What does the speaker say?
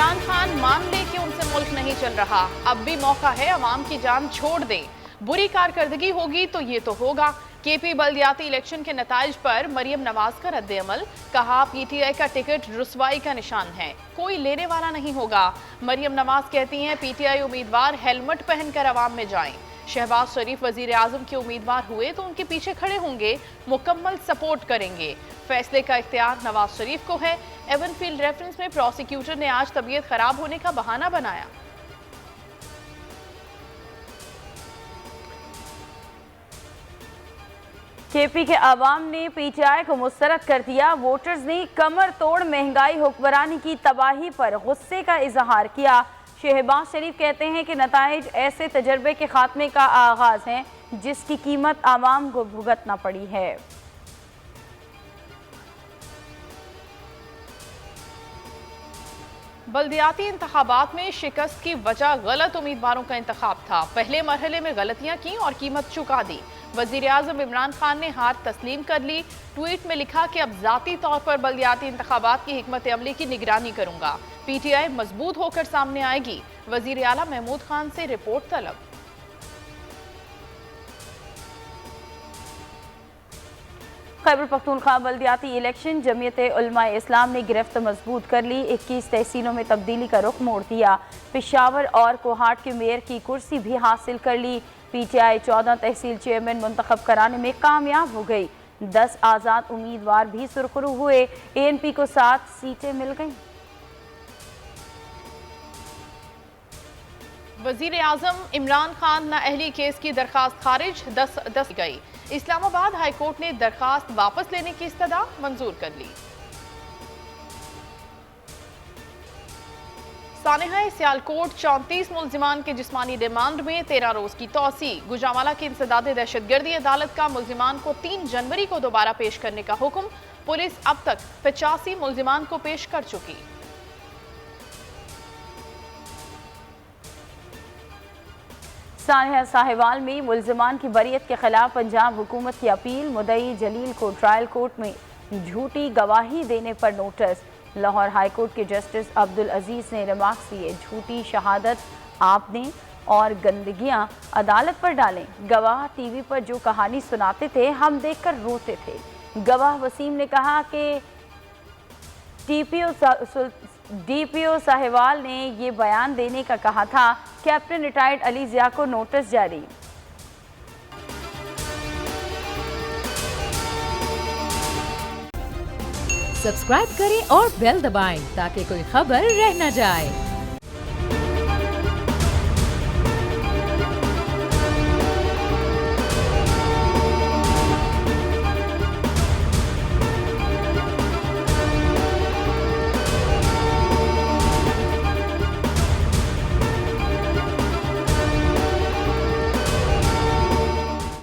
इमरान खान मान ले कि उनसे मुल्क नहीं चल रहा, अब भी मौका है अवाम की जान छोड़ दें। बुरी कारकर्दगी होगी तो ये तो होगा। केपी बल्दियाती इलेक्शन के नताइज पर मरियम नवाज का रद्द-ए-अमल, कहा पीटीआई का टिकट रुसवाई का निशान है, कोई लेने वाला नहीं होगा। मरियम नवाज कहती हैं पीटीआई उम्मीदवार हेलमेट पहनकर अवाम में जाएं। शहबाज शरीफ वजीर आजम के उम्मीदवार हुए तो उनके पीछे खड़े होंगे, मुकम्मल सपोर्ट करेंगे। फैसले का इख्तियार नवाज शरीफ को है। एवनफील्ड रेफरेंस में प्रोसिक्यूटर ने आज तबीयत खराब होने का बहाना बनाया। केपी के अवाम ने पीटीआई को मुस्तरद कर दिया। वोटर्स ने कमर तोड़ महंगाई हुक्मरानी की तबाही पर गुस्से का इजहार किया। शहबाज शरीफ कहते हैं कि नताइज ऐसे तजर्बे के खात्मे का आगाज है जिसकी कीमत आवाम को भुगतना पड़ी है। बल्दियाती इंतखाबात में शिकस्त की वजह गलत उम्मीदवारों का इंतखाब था। पहले मरहले में गलतियां की और कीमत चुका दी। वजीर आजम इमरान खान ने हार तस्लीम कर ली। ट्वीट में लिखा कि अब जाती तौर पर बल्दियाती इंतखाबात की हिकमत अमली की निगरानी करूंगा। पीटीआई मजबूत होकर सामने आएगी। वजीर आला महमूद खान से रिपोर्ट तलब। खैबर पख्तूनख्वा बल्दियाती इलेक्शन, जमीयत उलमा इस्लाम ने गिरफ्त मजबूत कर ली। 21 तहसीलों में तब्दीली का रुख मोड़ दिया। पेशावर और कोहाट के मेयर की कुर्सी भी हासिल कर ली। पीटीआई 14 तहसील चेयरमैन मुंतखब कराने में कामयाब हो गई। 10 आज़ाद उम्मीदवार भी सुरखरू हुए। एएनपी को 7 सीटें मिल गईं। वजीर आजम इमरान खान नाअहली केस की दरखास्त खारिज, 10 गई। इस्लामाबाद हाईकोर्ट ने दरखास्त वापस लेने की इस्तदा मंजूर कर ली। सानेहा सियालकोट 34 मुल्जिमान के जिस्मानी रिमांड में 13 रोज की तौसी। गुजरांवाला की इंसदाद दहशतगर्दी अदालत का मुल्जिमान को 3 जनवरी को दोबारा पेश करने का हुक्म। पुलिस अब तक 85 मुल्जिमान को पेश कर चुकी। सानेहा साहिवाल में मुल्जिमान की बरियत के खिलाफ पंजाब हुकूमत की अपील। मुद्दई जलील को ट्रायल कोर्ट में झूठी गवाही देने पर नोटिस। लाहौर हाई कोर्ट के जस्टिस अब्दुल अजीज ने रिमार्क्स दिए, झूठी शहादत आपने और गंदगियां अदालत पर डालें। गवाह टीवी पर जो कहानी सुनाते थे हम देखकर रोते थे। गवाह वसीम ने कहा कि डीपीओ साहिवाल ने ये बयान देने का कहा था। कैप्टन रिटायर्ड अली जिया को नोटिस जारी। सब्सक्राइब करें और बेल दबाएं ताकि कोई खबर रह न जाए।